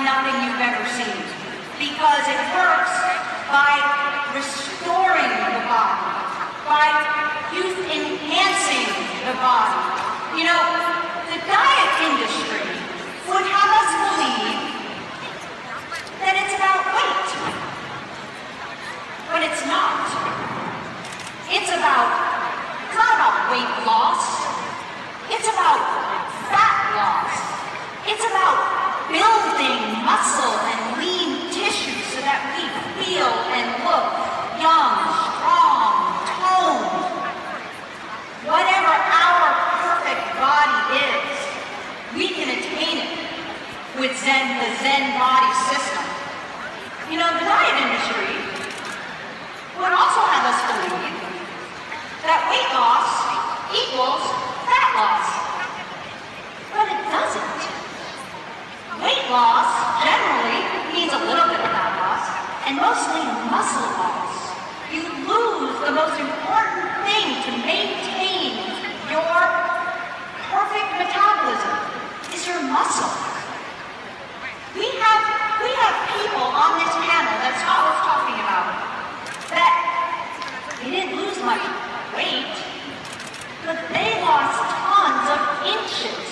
nothing you've ever seen, because it works by restoring the body, by youth-enhancing the body. You know, the diet industry would have us believe that it's about weight, but it's not. It's not about weight loss. It's about fat loss. It's about building muscle and lean tissue so that we feel and look young, strong, toned. Whatever our perfect body is, we can attain it with the Zen body system. You know, the diet industry would also have us believe that weight loss equals fat loss. But it doesn't. Weight loss generally means a little bit of fat loss, and mostly muscle loss. You lose the most important thing to maintain your perfect metabolism is your muscle. We have people on this panel that Scott was talking about that they didn't lose much weight, but they lost tons of inches.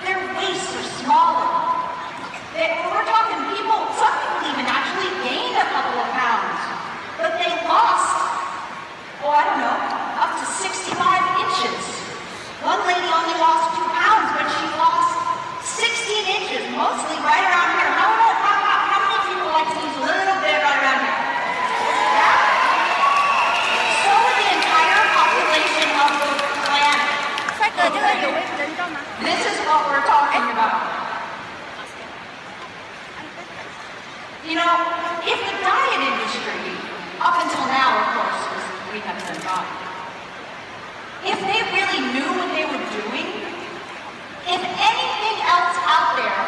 Their waists are smaller. We're talking people, some people even actually gained a couple of pounds, but they lost, I don't know, up to 65 inches. One lady only lost 2 pounds, but she lost 16 inches, mostly right around here. How many people like to lose a little bit right around here? Yeah? So would the entire population of the planet. This is what we're talking about. You know, if the diet industry, up until now, of course, we have done body, if they really knew what they were doing, if anything else out there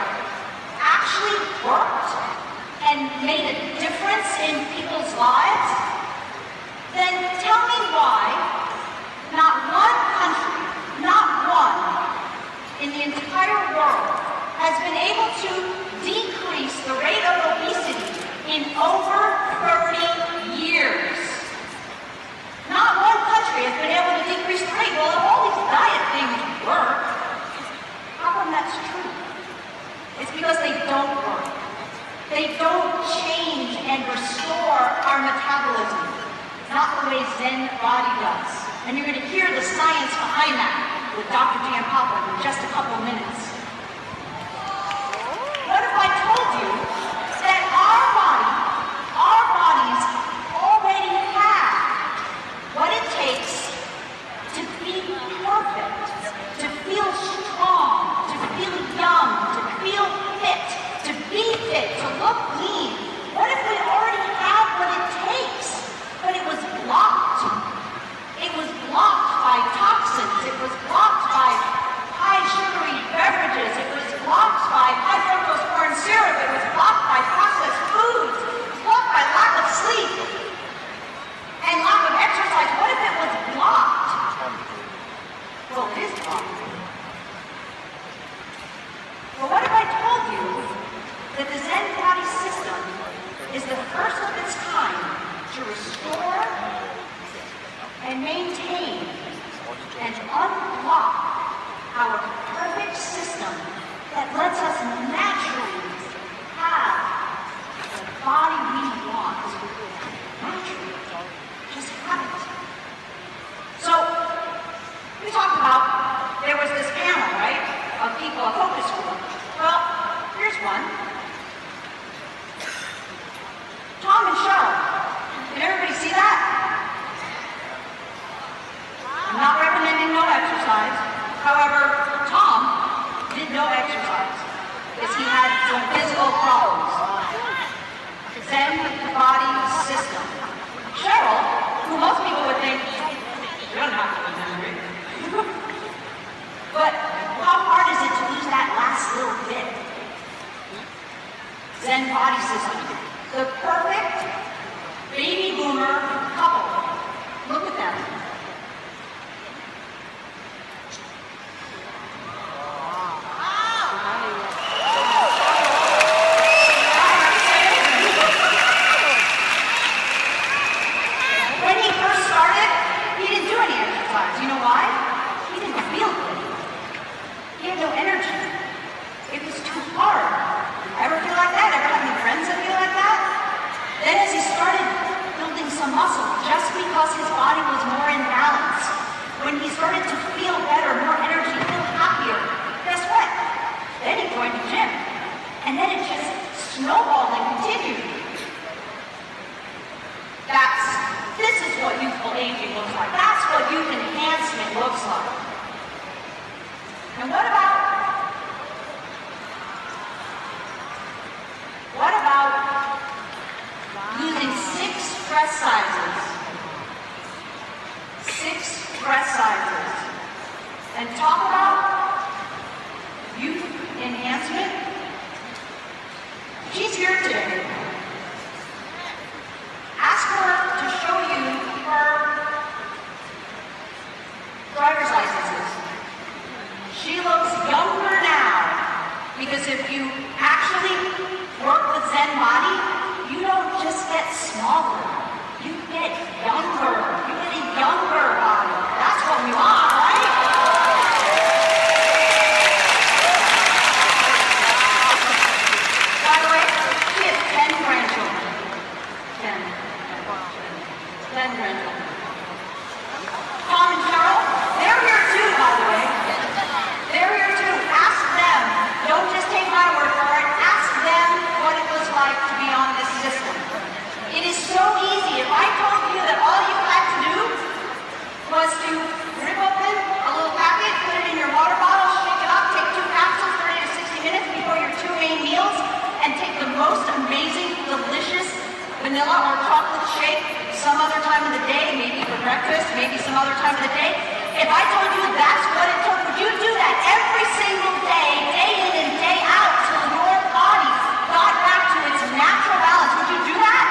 actually worked and made a difference in people's lives, then tell me why not one country, not one, in the entire world has been able to decrease the rate of obesity in over 30 years. Not one country has been able to decrease the rate. Well, if all these diet things work, how come that's true? It's because they don't work. They don't change and restore our metabolism, not the way Zen body does. And you're going to hear the science behind that with Dr. Giampapa in just a couple of minutes. What if I told you that our bodies already have what it takes to be perfect, to feel strong, to feel young, to feel fit, to be fit, to look lean? What if we already have what it takes, but it was blocked? It was blocked by toxins. It was blocked by high sugary beverages. It was blocked by high fructose corn syrup. It was blocked by processed foods. It was blocked by lack of sleep and lack of exercise. What if it was blocked? Well, it is blocked. Well, what if I told you that the Zen body system is the first of its kind to restore and maintain and unblock our perfect system that lets us naturally have the body we want. Naturally. Just have it. So, we talked about, there was this panel, right, of people, a focus group. Well, here's one. Tom and Cheryl. Can everybody see that? I'm not recommending no exercise. However, Tom did no exercise because he had some physical problems. Zen body system. Cheryl, who most people would think, you don't have to be hungry. But how hard is it to lose that last little bit? Zen body system. The perfect baby boomer couple. Look at them. Then as he started building some muscle, just because his body was more in balance, when he started to feel better, more energy, feel happier, guess what? Then he joined the gym. And then it just snowballed and continued. This is what youthful aging looks like. That's what youth enhancement looks like. And what about using 6 dress sizes? 6 dress sizes. And talk about youth enhancement. She's here today. Ask her to show you her driver's licenses. She looks younger now, because if you actually work with Zen Body, you don't just get smaller, you get younger. You get a younger body. That's what we want, right? By the way, she has 10 grandchildren. 10 grandchildren. Tom and Cheryl, they're here too, by the way. They're here too. Ask them. Don't just take my word for it. Ask them what it was like to be on this system. It is so easy. If I told you that all you had to do was to rip open a little packet, put it in your water bottle, shake it up, take 2 capsules, 30 to 60 minutes before your 2 main meals, and take the most amazing, delicious vanilla or chocolate shake some other time of the day, maybe for breakfast, maybe some other time of the day. If I told you that's what it took, would you do that every single day, day in and day out, till your body got back to its natural balance? Would you do that?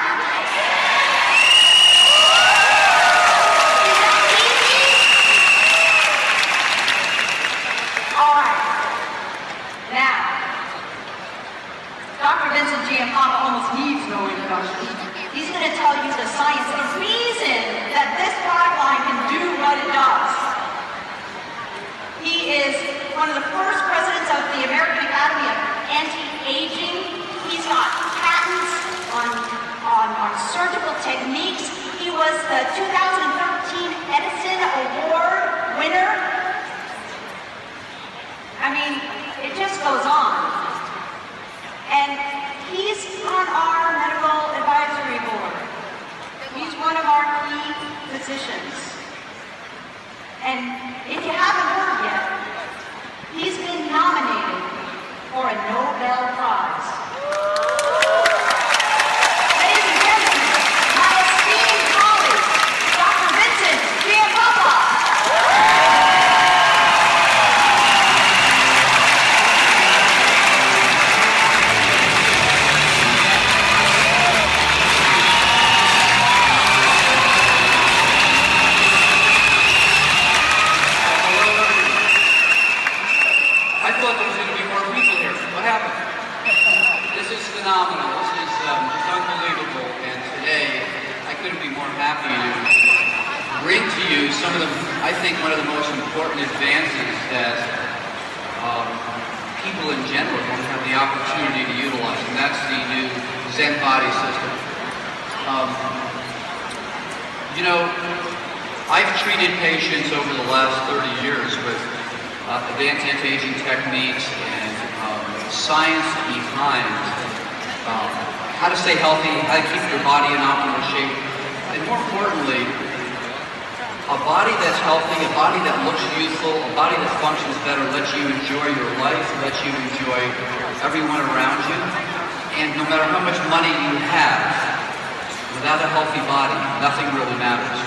Is that easy? All right. Now, Dr. Vincent Giampapa almost needs no introduction. He's going to tell you the science, the reason that this product line can do what it does. He is one of the first presidents of the American Academy of Anti-Aging. He's got patents on surgical techniques. He was the 2013 Edison Award winner. I mean, it just goes on. And he's on our medical advisory board. He's one of our key physicians. And if you haven't heard yet, he's been nominated for a Nobel Prize. Ladies and gentlemen, my esteemed colleague, Dr. Vincent Giampapa. Phenomenal. This is just unbelievable, and today I couldn't be more happy to bring to you some of the, I think, one of the most important advances that people in general don't have the opportunity to utilize, and that's the new Zen Body system. You know, I've treated patients over the last 30 years with advanced anti-aging techniques and science behind how to stay healthy, how to keep your body in optimal shape, and more importantly, a body that's healthy, a body that looks youthful, a body that functions better, lets you enjoy your life, lets you enjoy everyone around you, and no matter how much money you have, without a healthy body, nothing really matters.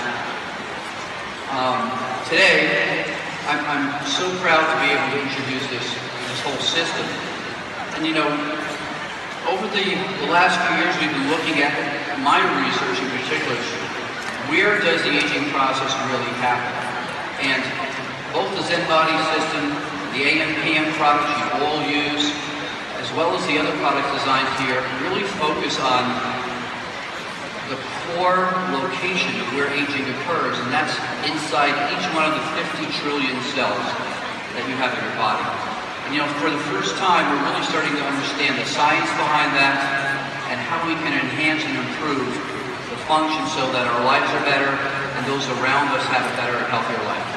Today, I'm so proud to be able to introduce this whole system. And you know, over the last few years, we've been looking at my research in particular. Where does the aging process really happen? And both the Zen Body system, the AM/PM products you all use, as well as the other products designed here, really focus on the core location of where aging occurs, and that's inside each one of the 50 trillion cells that you have in your body. And you know, for the first time, we're really starting to understand the science behind that and how we can enhance and improve the function so that our lives are better and those around us have a better and healthier life.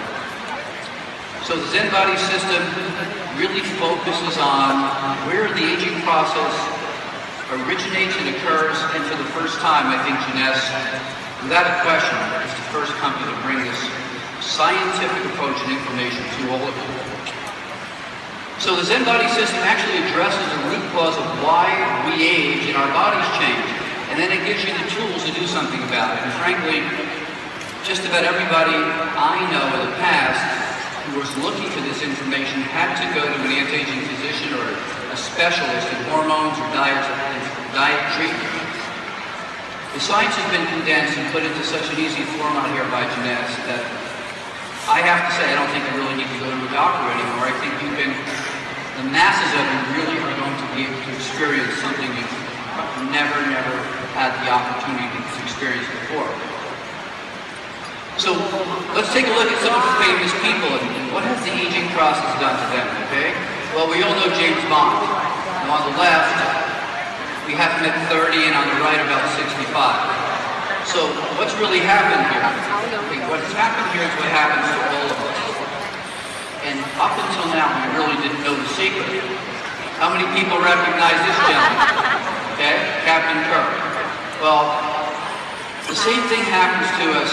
So the Zen Body system really focuses on where the aging process originates and occurs, and for the first time, I think Jeunesse, without a question, is the first company to bring this scientific approach and information to all of you. So the Zen Body system actually addresses the root cause of why we age and our bodies change, and then it gives you the tools to do something about it. And frankly, just about everybody I know in the past who was looking for this information had to go to an anti-aging physician or a specialist in hormones or diet treatment. The science has been condensed and put into such an easy format here by Jeunesse that I have to say I don't think you really need to go to a doctor anymore. I think the masses of you really are going to be able to experience something you've never had the opportunity to experience before. So let's take a look at some of the famous people and what has the aging process done to them, okay? Well, we all know James Bond. And on the left, we have him at 30 and on the right about 65. So what's really happened here? Okay, what's happened here is what happens to all of us. And up until now, we really didn't know the secret. How many people recognize this gentleman? Okay, Captain Kirk. Well, the same thing happens to us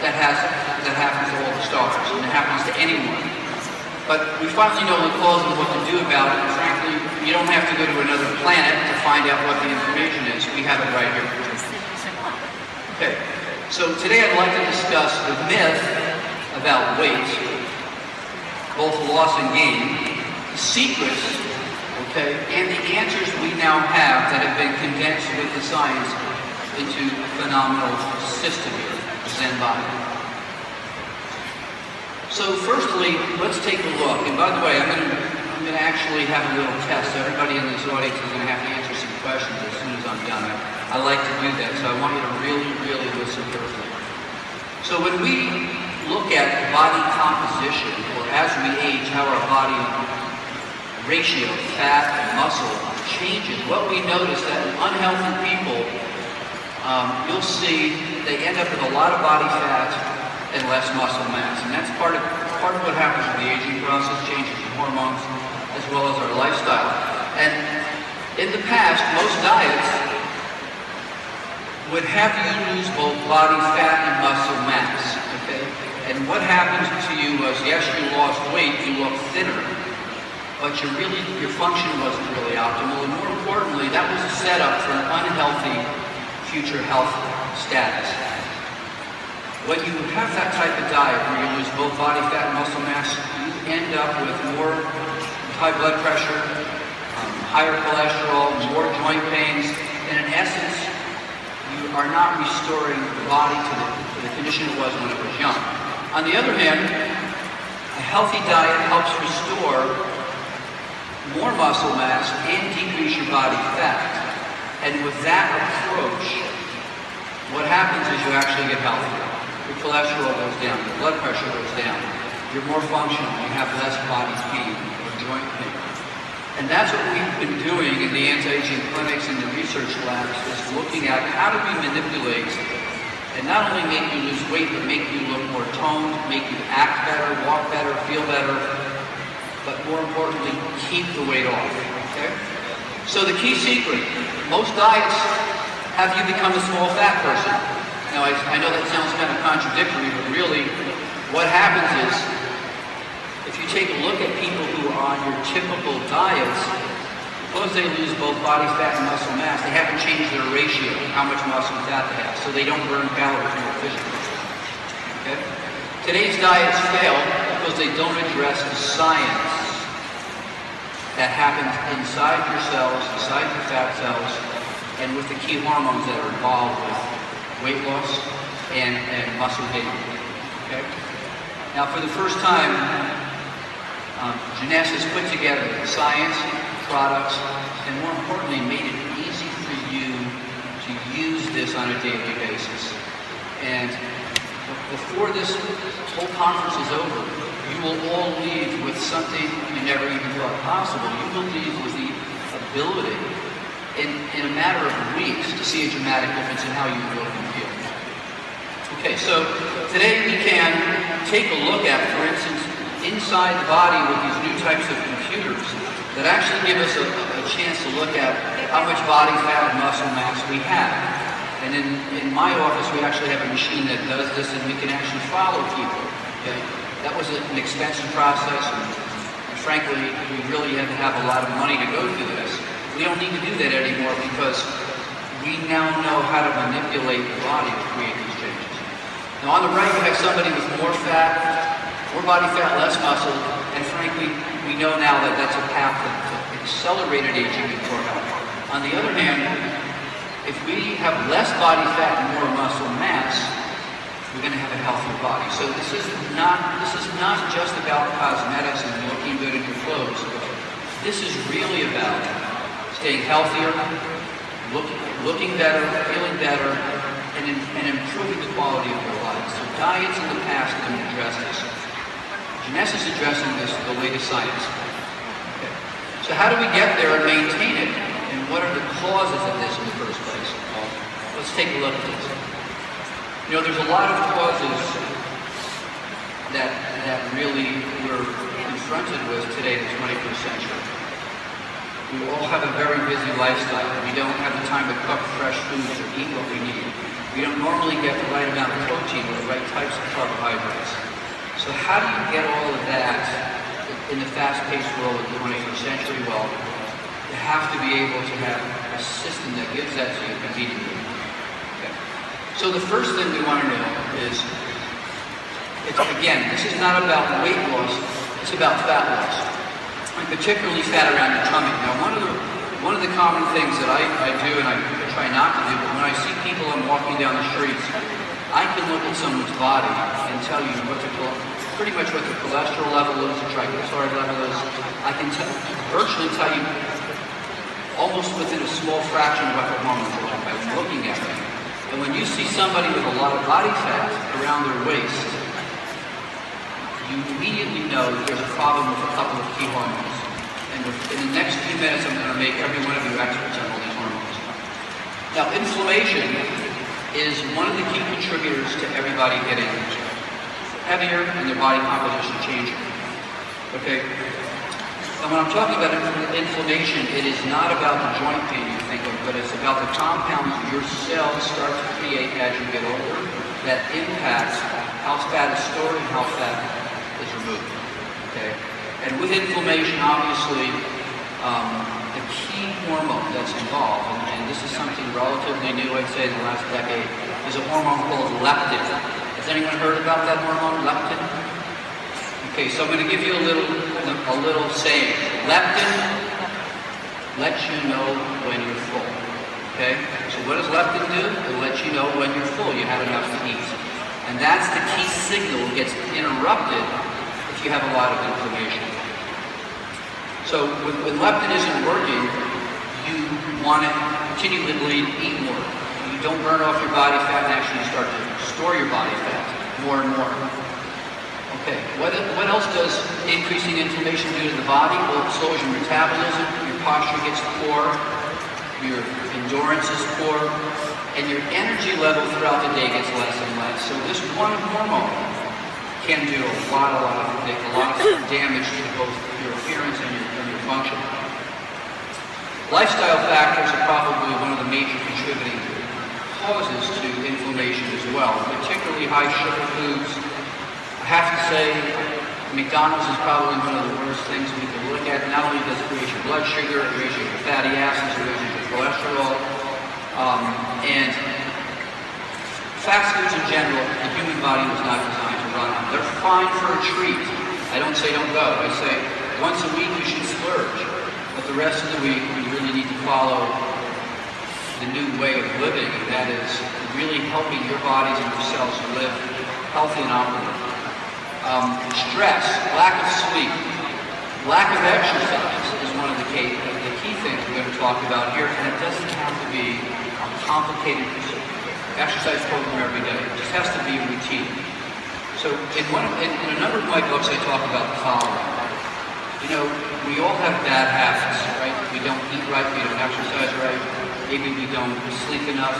that happens to all the stars, and it happens to anyone. But we finally know the cause and what to do about it, and frankly, you don't have to go to another planet to find out what the information is. We have it right here. Okay, so today I'd like to discuss the myth about weight, both loss and gain, the secrets, okay, and the answers we now have that have been condensed with the science into a phenomenal system here. Zen Body. So firstly, let's take a look. And by the way, I'm going to actually have a little test. Everybody in this audience is going to have to answer some questions as soon as I'm done. I like to do that, so I want you to really listen carefully. So when we look at body composition, or as we age, how our body ratio, fat and muscle changes, what we notice that in unhealthy people, you'll see they end up with a lot of body fat and less muscle mass. And that's part of what happens with the aging process, changes in hormones, as well as our lifestyle. And in the past, most diets would have you lose both body fat and muscle mass, okay? And what happened to you was, yes, you lost weight, you looked thinner, but your function wasn't really optimal. And more importantly, that was a setup for an unhealthy future health status. When you have that type of diet where you lose both body fat and muscle mass, you end up with more high blood pressure, higher cholesterol, more joint pains, and in essence, you are not restoring the body to the condition it was when it was young. On the other hand, a healthy diet helps restore more muscle mass and decrease your body fat. And with that approach, what happens is you actually get healthier. Your cholesterol goes down, your blood pressure goes down, you're more functional, you have less body pain or joint pain. And that's what we've been doing in the anti-aging clinics and the research labs, is looking at how do we manipulate and not only make you lose weight, but make you look more toned, make you act better, walk better, feel better, but more importantly, keep the weight off, okay? So the key secret, most diets have you become a small fat person. Now I know that sounds kind of contradictory, but really what happens is, if you take a look at people who are on your typical diets, because they lose both body fat and muscle mass, they haven't changed their ratio, how much muscle and fat they have, so they don't burn calories more efficiently. Okay? Today's diets fail because they don't address the science that happens inside your cells, inside your fat cells, and with the key hormones that are involved with weight loss and muscle gain. Okay? Now, for the first time, Jeunesse has put together the science, products, and more importantly, made it easy for you to use this on a daily basis. And before this whole conference is over, you will all leave with something you never even thought possible. You will leave with the ability in a matter of weeks to see a dramatic difference in how you look and feel. Okay, so today we can take a look at, for instance, inside the body with these new types of computers that actually give us a chance to look at how much body fat and muscle mass we have. And in my office, we actually have a machine that does this, and we can actually follow people. Okay? That was an expensive process, and frankly, we really had to have a lot of money to go through this. We don't need to do that anymore because we now know how to manipulate the body to create these changes. Now on the right, you have somebody with more fat, more body fat, less muscle, and frankly, we know now that that's a path to accelerated aging and poor health. On the other hand, if we have less body fat and more muscle mass, we're going to have a healthier body. So this is not just about cosmetics and looking good in your clothes. This is really about staying healthier, looking better, feeling better, and improving the quality of your life. So diets in the past didn't address this. Jeunesse is addressing this with the latest science. Okay. So how do we get there and maintain it? And what are the causes of this in the first place? Well, let's take a look at this. You know, there's a lot of causes that really we're confronted with today in the 21st century. We all have a very busy lifestyle. We don't have the time to cook fresh foods or eat what we need. We don't normally get the right amount of protein or the right types of carbohydrates. So how do you get all of that in the fast-paced world of the 21st century? Well, you have to be able to have a system that gives that to you conveniently. Okay. So the first thing we want to know is, again, this is not about weight loss, it's about fat loss, and particularly fat around your tummy. Now, one of the common things that I do, and I try not to do, but when I see people I'm walking down the streets, I can look at someone's body and tell you pretty much what the cholesterol level is, the triglyceride level is. I can virtually tell you almost within a small fraction of what their hormones are like by looking at them. And when you see somebody with a lot of body fat around their waist, you immediately know that there's a problem with a couple of key hormones. And in the next few minutes, I'm going to make every one of you experts on all these hormones. Now, inflammation is one of the key contributors to everybody getting heavier and their body composition changing. Okay? And when I'm talking about inflammation, it is not about the joint pain you think of, but it's about the compounds your cells start to create as you get older that impact how fat is stored and how fat is removed. Okay? And with inflammation, obviously, the key hormone that's involved, and this is something relatively new, I'd say, in the last decade, is a hormone called leptin. Has anyone heard about that hormone, leptin? Okay, so I'm going to give you a little saying. Leptin lets you know when you're full. Okay? So what does leptin do? It lets you know when you're full, you have enough to eat. And that's the key signal that gets interrupted if you have a lot of inflammation. So when leptin isn't working, you want to continually eat more. You don't burn off your body fat and actually start to store your body fat more and more. Okay, what else does increasing inflammation do to the body? Well, it slows your metabolism, your posture gets poor, your endurance is poor, and your energy level throughout the day gets less and less. So this one hormone can do a lot of damage to both your appearance and your function. Lifestyle factors are probably one of the major contributing causes to inflammation as well, particularly high sugar foods. I have to say, McDonald's is probably one of the worst things we can look at. Not only does it raise your blood sugar, it raises your fatty acids, it raises your cholesterol, and fast foods in general, the human body was not designed to run on. They're fine for a treat. I don't say don't go. I say once a week you should splurge, but the rest of the week you really need to follow the new way of living, and that is really helping your bodies and your cells live healthy and optimal. Stress, lack of sleep, lack of exercise is one of the key things we're going to talk about here, and it doesn't have to be a complicated exercise program every day. It just has to be a routine. So in a number of my books I talk about the following. You know, we all have bad habits, right? we don't eat right, we don't exercise right, maybe we don't sleep enough.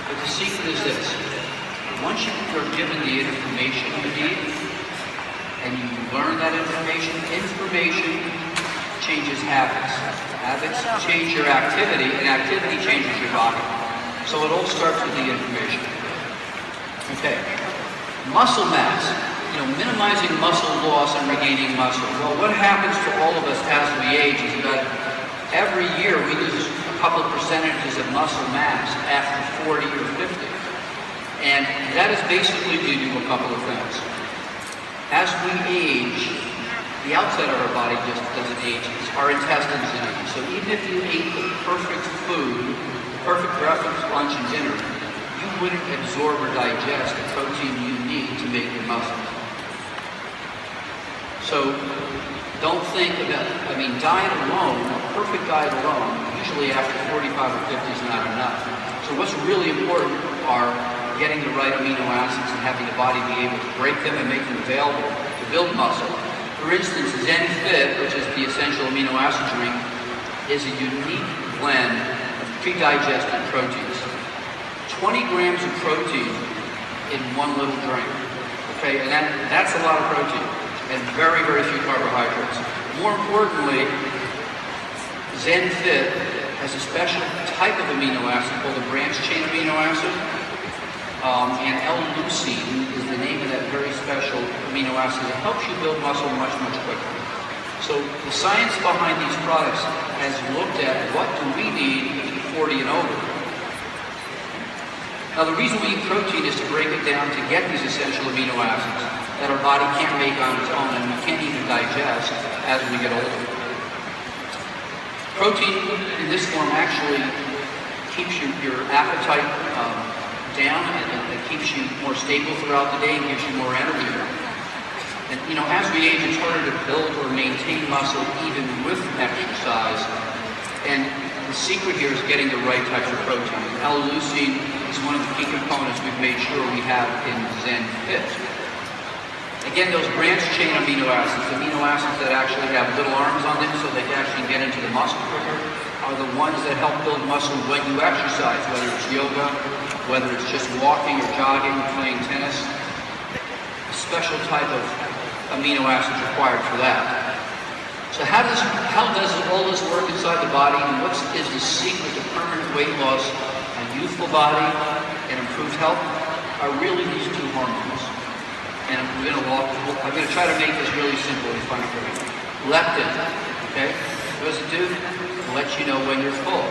But the secret is this: once you are given the information you need, and you learn that information changes habits. Habits change your activity, and activity changes your body. So it all starts with the information. Okay. Muscle mass. Minimizing muscle loss and regaining muscle. Well, what happens to all of us as we age is that every year we lose a couple of percentages of muscle mass after 40 or 50. And that is basically due to a couple of things. As we age, the outside of our body just doesn't age. Our intestines age. So even if you ate the perfect food, perfect breakfast, lunch, and dinner, you wouldn't absorb or digest the protein you need to make your muscles. So don't think about, diet alone, a perfect diet alone, usually after 45 or 50 is not enough. So what's really important are getting the right amino acids and having the body be able to break them and make them available to build muscle. For instance, Zen-Fit, which is the essential amino acid drink, is a unique blend of pre-digested proteins. 20 grams of protein in one little drink. Okay, and that's a lot of protein. And very, very few carbohydrates. More importantly, Zen-Fit has a special type of amino acid called a branched-chain amino acid, and L-leucine is the name of that very special amino acid that helps you build muscle much, much quicker. So the science behind these products has looked at what do we need to be 40 and over. Now the reason we eat protein is to break it down to get these essential amino acids that our body can't make on its own and we can't even digest as we get older. Protein in this form actually keeps your appetite down, and it keeps you more stable throughout the day and gives you more energy. And as we age, it's harder to build or maintain muscle even with exercise. And the secret here is getting the right types of protein. L-leucine is one of the key components we've made sure we have in Zen-Fit. Again, those branched-chain amino acids that actually have little arms on them so they can actually get into the muscle quicker, are the ones that help build muscle when you exercise, whether it's yoga, whether it's just walking or jogging or playing tennis. A special type of amino acids required for that. So how does all this work inside the body, and what is the secret to permanent weight loss, a youthful body, and improved health, are really these two hormones. And I'm going to try to make this really simple and fun for you. Leptin, okay? What does it do? It lets you know when you're full,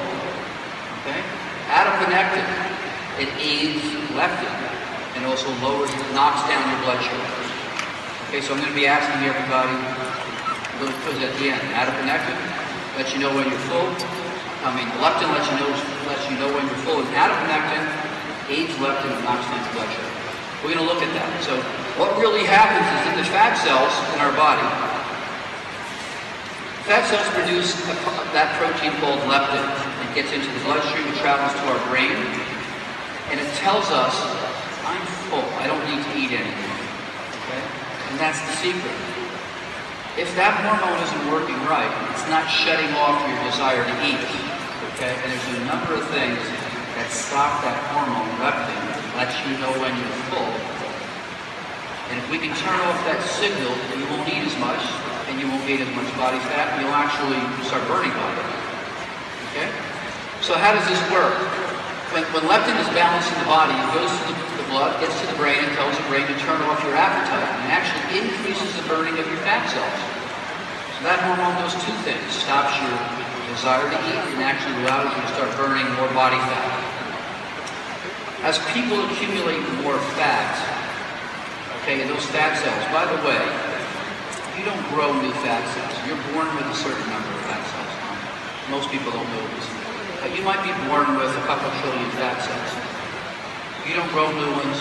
okay? Adiponectin, it aids leptin and also knocks down your blood sugar. Okay, so I'm going to be asking everybody a little quiz at the end. Adiponectin lets you know when you're full. Leptin lets you know when you're full, and adiponectin aids leptin and knocks down your blood sugar. We're going to look at that. So what really happens is in the fat cells in our body, fat cells produce that protein called leptin. It gets into the bloodstream, it travels to our brain, and it tells us, I'm full, I don't need to eat anymore. Okay? And that's the secret. If that hormone isn't working right, it's not shutting off your desire to eat. Okay? And there's a number of things that stop that hormone, leptin, lets you know when you're full. And if we can turn off that signal, you won't eat as much, and you won't gain as much body fat, and you'll actually start burning body. Okay? So how does this work? When leptin is balanced in the body, it goes to the blood, gets to the brain, and tells the brain to turn off your appetite, and actually increases the burning of your fat cells. So that hormone does two things: stops your desire to eat, and actually allows you to start burning more body fat. As people accumulate more fat, okay, in those fat cells, by the way, you don't grow new fat cells. You're born with a certain number of fat cells. Most people don't know this. But you might be born with a couple trillion fat cells. You don't grow new ones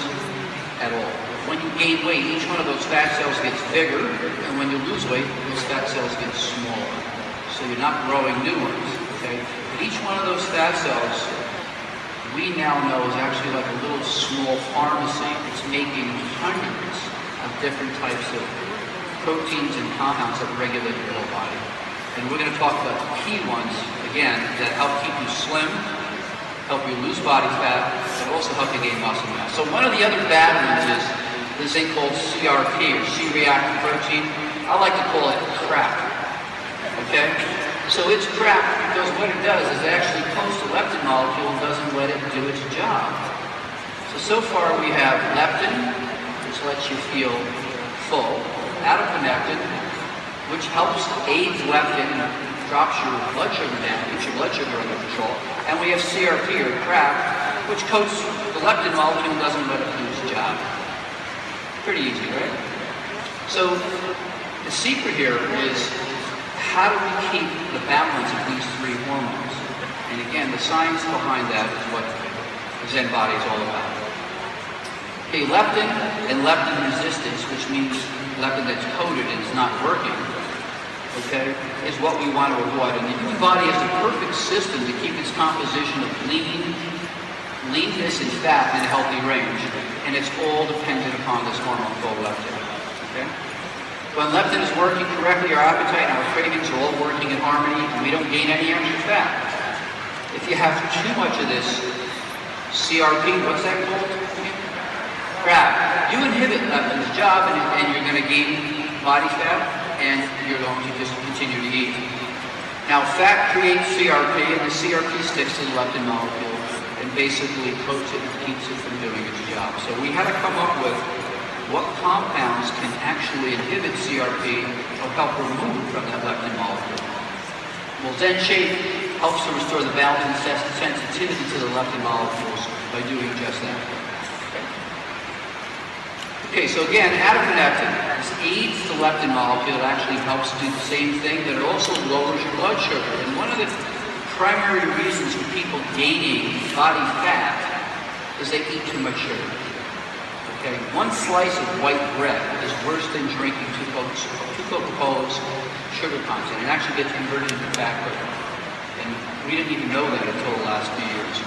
at all. When you gain weight, each one of those fat cells gets bigger, and when you lose weight, those fat cells get smaller. So you're not growing new ones, okay? But each one of those fat cells, we now know, is actually like a little small pharmacy. It's making hundreds of different types of proteins and compounds that regulate your whole body. And we're going to talk about the key ones, again, that help keep you slim, help you lose body fat, but also help you gain muscle mass. So one of the other bad ones is this thing called CRP, or C-reactive protein. I like to call it crap, okay? So it's crap because what it does is it actually pulls the leptin molecule and doesn't let it do its job. So far we have leptin, which lets you feel full, adiponectin, which helps aid leptin, drops your blood sugar down, keeps your blood sugar under control. And we have CRP, or crap, which coats the leptin molecule and doesn't let it do its job. Pretty easy, right? So the secret here is how do we keep the balance of these three hormones? And again, the science behind that is what the Zen Body is all about. Okay, leptin and leptin resistance, which means leptin that's coated and is not working, okay, is what we want to avoid. And the human body has the perfect system to keep its composition of leanness and fat in a healthy range. And it's all dependent upon this hormone called leptin, okay? When leptin is working correctly, our appetite and our cravings are all working in harmony, and we don't gain any extra fat. If you have too much of this CRP, what's that called? Crap. You inhibit leptin's job, and you're going to gain body fat, and you're going to just continue to eat. Now, fat creates CRP, and the CRP sticks to the leptin molecule and basically coats it and keeps it from doing its job. So we had to come up with what compounds can actually inhibit CRP or help remove from that leptin molecule. Well, Zen Shape helps to restore the balance and sensitivity to the leptin molecules by doing just that. Okay, so again, adiponectin aids the leptin molecule. It actually helps do the same thing, but it also lowers your blood sugar. And one of the primary reasons for people gaining body fat is they eat too much sugar. Okay, one slice of white bread is worse than drinking two Coca-Colas sugar content. It actually gets converted into fat quicker. And we didn't even know that until the last few years.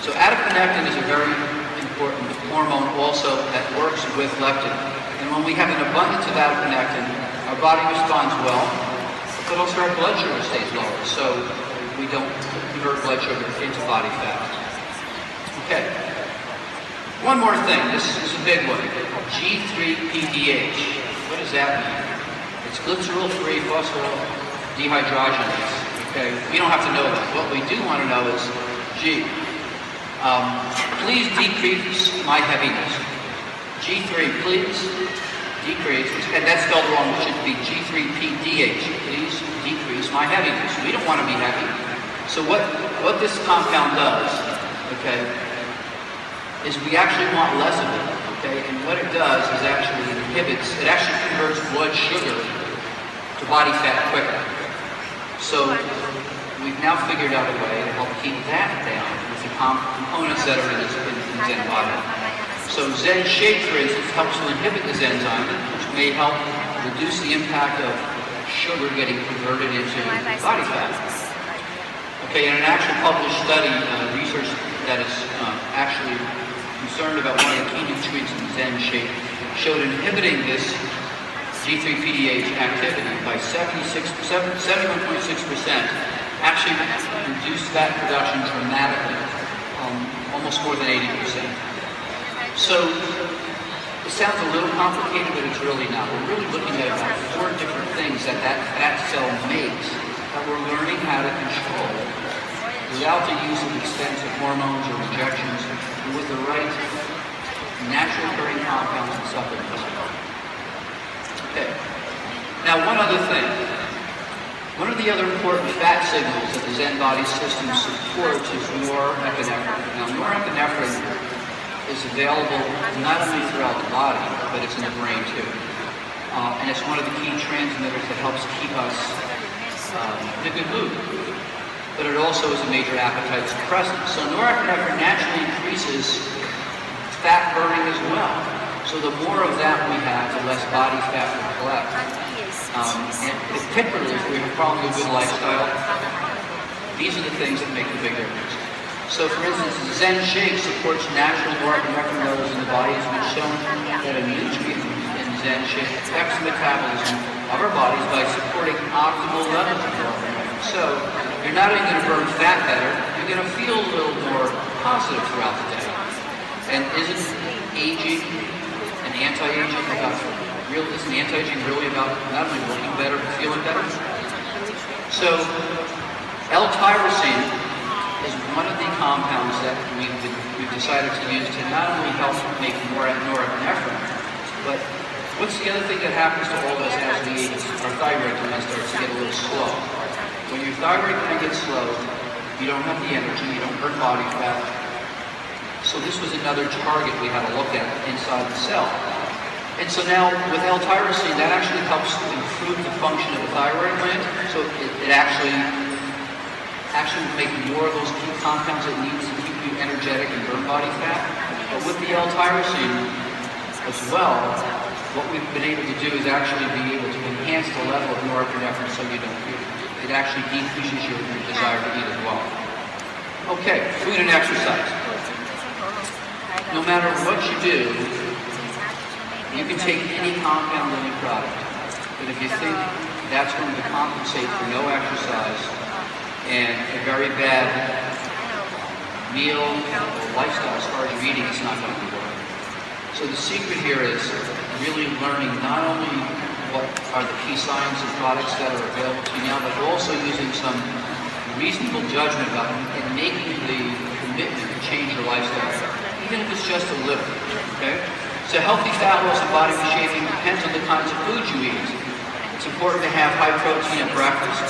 So adiponectin is a very important hormone also that works with leptin. And when we have an abundance of adiponectin, our body responds well, but also our blood sugar stays lower. So we don't convert blood sugar into body fat. Okay. One more thing, this is a big one. G3-PDH. What does that mean? It's glycerol-free phosphatidylhydrogenase. Okay, we don't have to know that. What we do want to know is, please decrease my heaviness. G3, please decrease, and that's spelled wrong. It should be G3-PDH. Please decrease my heaviness. We don't want to be heavy. So what this compound does, okay, is we actually want less of it, okay? And what it does is actually it actually converts blood sugar to body fat quicker. So we've now figured out a way to help keep that down with the components that are in Zen Body. So Zen Shape, for instance, helps to inhibit this enzyme, which may help reduce the impact of sugar getting converted into body fat. Okay, in an actual published study, research that is actually concerned about one of the key nutrients in Zen Shape showed inhibiting this G3-PDH activity by 71.6% actually reduced fat production dramatically, almost more than 80%. So it sounds a little complicated, but it's really not. We're really looking at about 4 different things that fat cell makes that we're learning how to control without the use of expensive hormones or injections, and with the right natural occurring compounds and supplements. Okay. Now, one other thing. One of the other important fat signals that the Zen Body system supports is norepinephrine. Now, norepinephrine is available not only throughout the body, but it's in the brain too. And it's one of the key transmitters that helps keep us in a good mood. But it also is a major appetite suppressant. So norepinephrine naturally increases fat burning as well. So the more of that we have, the less body fat we collect. And particularly if we have probably a good lifestyle, these are the things that make the big difference. So for instance, Zen Shake supports natural norepinephrine levels in the body. It's been shown that a nutrient in Zen Shake affects metabolism of our bodies by supporting optimal levels of norepinephrine. So you're not only going to burn fat better, you're going to feel a little more positive throughout the day. And isn't aging and anti-aging really about not only looking better but feeling better? So L-tyrosine is one of the compounds that we've decided to use to not only help make more norepinephrine, but what's the other thing that happens to all of us as we age? Our thyroid gland starts to get a little slow. When your thyroid gland gets slow, you don't have the energy, you don't burn body fat. So this was another target we had to look at inside the cell. And so now with L-tyrosine, that actually helps improve the function of the thyroid gland. So it actually will make more of those key compounds it needs to keep you energetic and burn body fat. But with the L-tyrosine as well, what we've been able to do is actually be able to enhance the level of norepinephrine so you don't feel it. It actually decreases your desire to eat as well. Okay, food and exercise. No matter what you do, you can take any compound in your product. But if you think that's going to compensate for no exercise and a very bad meal or lifestyle as far as your eating, it's not going to work. So the secret here is really learning not only what are the key science and products that are available to you now, but also using some reasonable judgment about them and making the commitment to change your lifestyle, even if it's just a little, okay? So healthy fat loss and body reshaping depends on the kinds of foods you eat. It's important to have high protein at breakfast.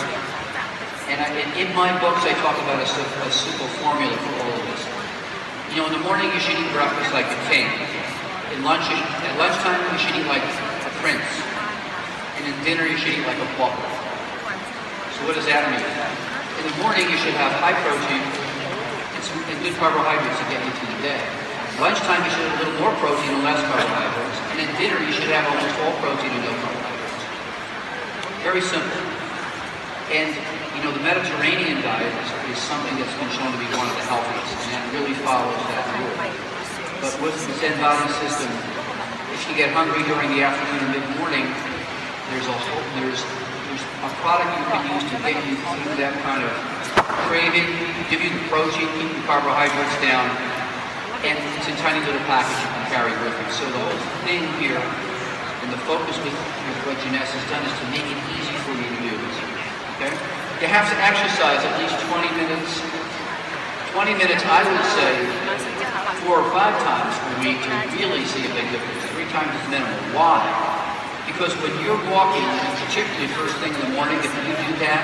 And in my books, I talk about a simple formula for all of this. You know, in the morning, you should eat breakfast like a king. At lunchtime, you should eat like a prince. And in dinner, you should eat like a pauper. So what does that mean? In the morning, you should have high protein and good carbohydrates to get you through the day. Lunchtime, you should have a little more protein and less carbohydrates. And at dinner, you should have almost all protein and no carbohydrates. Very simple. And, you know, the Mediterranean diet is something that's been shown to be one of the healthiest, and that really follows that rule. But with the Zen body system, if you get hungry during the afternoon or mid-morning, there's a product you can use to get you through that kind of craving, give you the protein, keep the carbohydrates down, and it's a tiny little package you can carry with you. So the whole thing here, and the focus with what Jeunesse has done is to make it easy for you to do this. Okay? You have to exercise at least 20 minutes. 20 minutes, I would say, 4 or 5 times a week to really see a big difference. 3 times is minimal. Why? Because when you're walking, and particularly first thing in the morning, if you do that,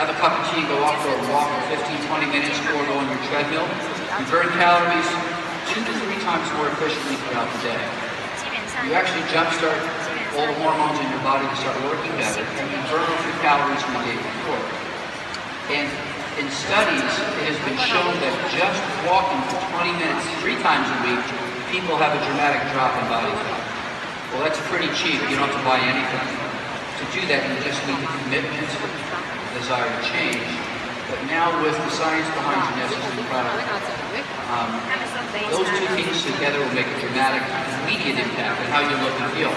have a cup of tea, go out for a walk for 15, 20 minutes, or go on your treadmill, you burn calories 2 to 3 times more efficiently throughout the day. You actually jumpstart all the hormones in your body to start working better, and you burn off your calories from the day before. And in studies, it has been shown that just walking for 20 minutes 3 times a week, people have a dramatic drop in body fat. Well, that's pretty cheap. You don't have to buy anything. To do that, you just need the commitment, the desire to change. But now with the science behind Jeunesse and the product, those 2 things together will make a dramatic, immediate impact on how you look and feel.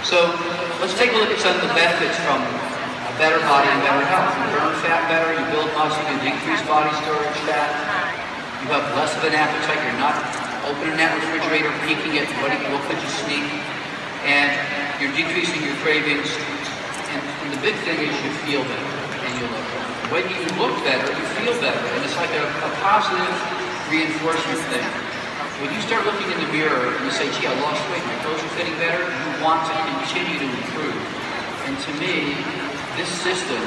So let's take a look at some of the benefits from a better body and better health. You burn fat better, you build muscle, you decrease body storage fat, you have less of an appetite, you're not opening that refrigerator, peeking at what could you sneak, and you're decreasing your cravings. And the big thing is you feel better and you look better. When you look better, you feel better, and it's like a positive reinforcement thing. When you start looking in the mirror and you say, gee, I lost weight, my clothes are fitting better, you want to continue to improve. And to me, this system,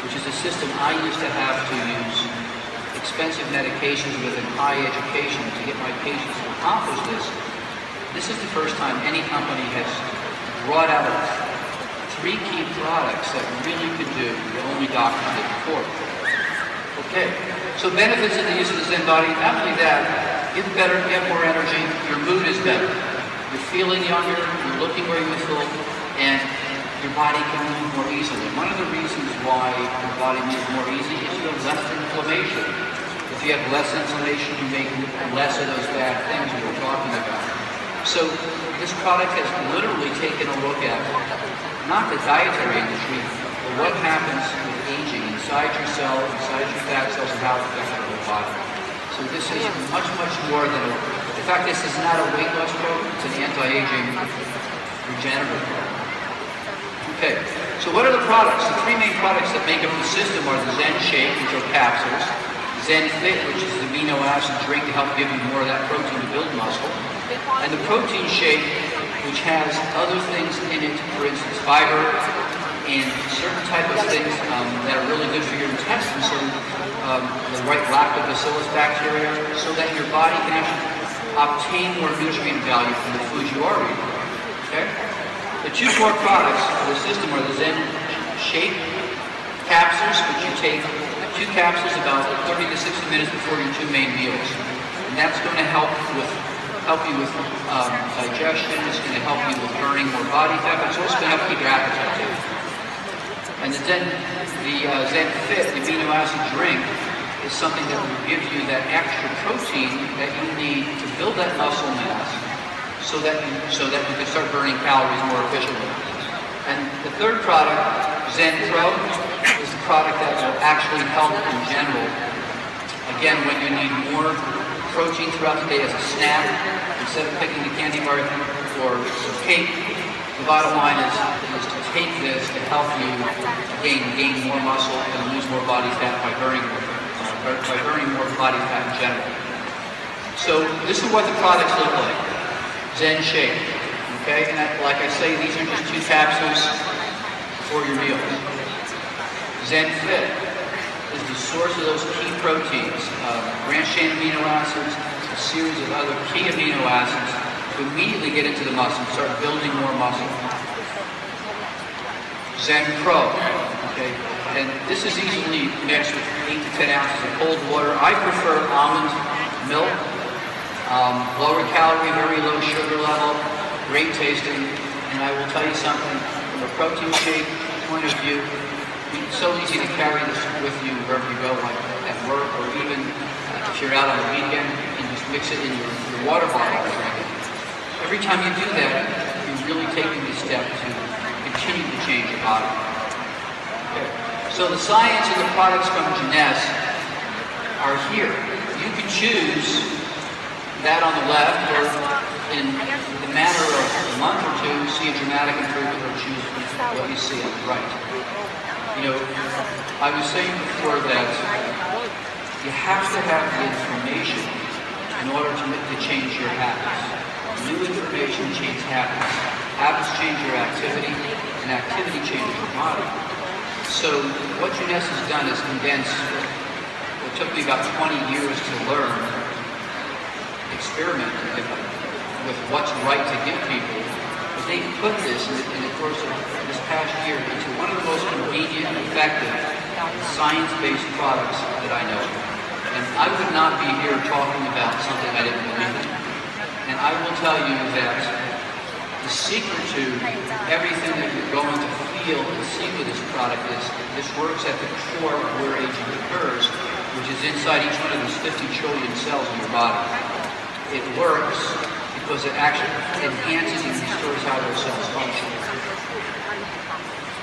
which is a system I used to have to use expensive medications with and high education to get my patients to accomplish this is the first time any company has brought out 3 key products that really could do what only doctors did before. Okay, so benefits of the use of the Zen body, not only that, you have more energy, your mood is better, you're feeling younger, you're looking more youthful, and your body can move more easily. One of the reasons why your body moves more easily is you have less inflammation. If you have less inflammation, you make less of those bad things we were talking about. So this product has literally taken a look at not the dietary industry, but what happens with aging inside your cells, inside your fat cells, and how it affects your whole body. So this is much, much more than in fact, this is not a weight loss program, it's an anti-aging regenerative program. Okay, so what are the products? The three main products that make up the system are the Zen Shake, which are capsules, Zen Fit, which is the amino acid drink to help give you more of that protein to build muscle, and the Protein Shake, which has other things in it, for instance, fiber and certain type of things that are really good for your intestines, so the right lactobacillus bacteria, so that your body can actually obtain more nutrient value from the foods you are eating. Okay? The two core products for the system are the Zen Shake capsules, which you take 2 capsules about 30 to 60 minutes before your 2 main meals. And that's going to help you with digestion, it's going to help you with burning more body fat, but it's also going to help keep your appetite down. And the Zen Fit, the amino acid drink, is something that will give you that extra protein that you need to build that muscle mass so that you can start burning calories more efficiently. And the third product, Zen Pro, is the product that will actually help in general. Again, when you need more protein throughout the day as a snack, instead of picking the candy bar or some cake, the bottom line is to take this to help you gain more muscle and lose more body fat by burning more body fat in general. So this is what the products look like. Zen Shake, okay? And like I say, these are just 2 capsules for your meals. Zen Fit is the source of those key proteins, branched-chain amino acids, a series of other key amino acids to immediately get into the muscle and start building more muscle. Zen Pro, okay? And this is easily mixed with 8 to 10 ounces of cold water. I prefer almond milk, lower calorie, very low sugar level, great tasting. And I will tell you something, from a protein shake point of view, it's so easy to carry this with you wherever you go, like at work, or even if you're out on the weekend, and just mix it in your water bottle and drink it. Every time you do that, you're really taking the step to continue to change your body. Okay. So the science and the products from Jeunesse are here. You can choose that on the left, or in the matter of a month or 2, see a dramatic improvement, or choose what you see on the right. You know, I was saying before that you have to have the information in order to change your habits. New information changes habits. Habits change your activity, and activity changes your body. So what Jeunesse has done is condense what took me about 20 years to learn, experiment with what's right to give people. But they put this in the course of this past year into one of the most convenient and effective science-based products that I know. And I would not be here talking about something I didn't believe in. And I will tell you that the secret to everything that you're going to feel and see with this product is this works at the core of where aging occurs, which is inside each one of those 50 trillion cells in your body. It works because it actually enhances and restores how those cells function.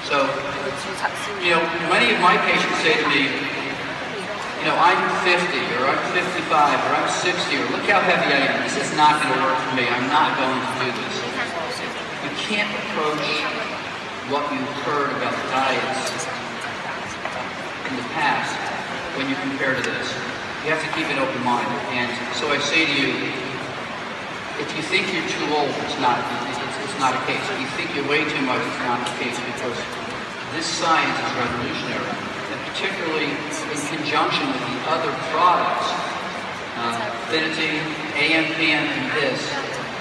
So, you know, many of my patients say to me, you know, I'm 50, or I'm 55, or I'm 60, or look how heavy I am. This is not going to work for me. I'm not going to do this. You can't approach what you've heard about diets in the past when you compare to this. You have to keep an open mind. And so I say to you, if you think you're too old, it's not a case. If you think you're way too much, it's not the case, because this science is revolutionary. And particularly in conjunction with the other products, Affinity, AMPM, and this,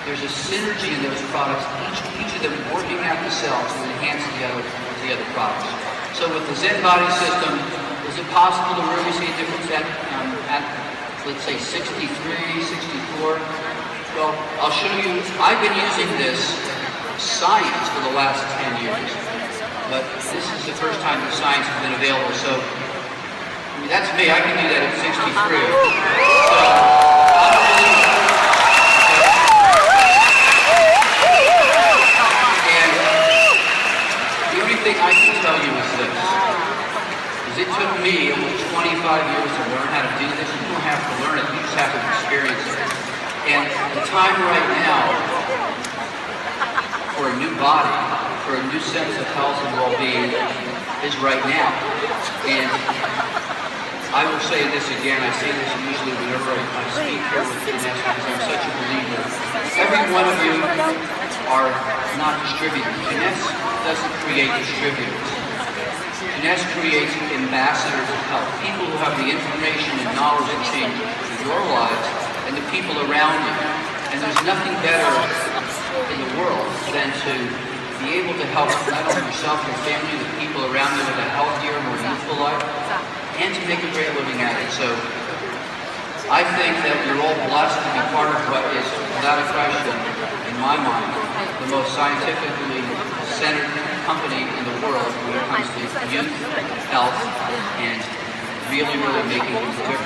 there's a synergy in those products, each of them working at the cells to enhance the other products. So with the Zen Body system, is it possible to really see a difference at let's say, 63, 64? Well, I'll show you. I've been using this science for the last 10 years, but this is the first time the science has been available. So, I mean, that's me. I can do that at 63. So, 25 years to learn how to do this. You don't have to learn it, you just have to experience it. And the time right now for a new body, for a new sense of health and well-being is right now. And I will say this again, I say this usually whenever I speak here with Jeunesse because I'm such a believer. Every one of you are not distributors. Jeunesse doesn't create distributors. Jeunesse creates ambassadors of health, people who have the information and knowledge to change your lives and the people around you. And there's nothing better in the world than to be able to help not only yourself, your family, the people around you with a healthier, more youthful life, and to make a great living at it. So I think that you're all blessed to be part of what is, without a question, in my mind, the most scientifically centered company in the world when it comes to youth, health, and really, really making a difference.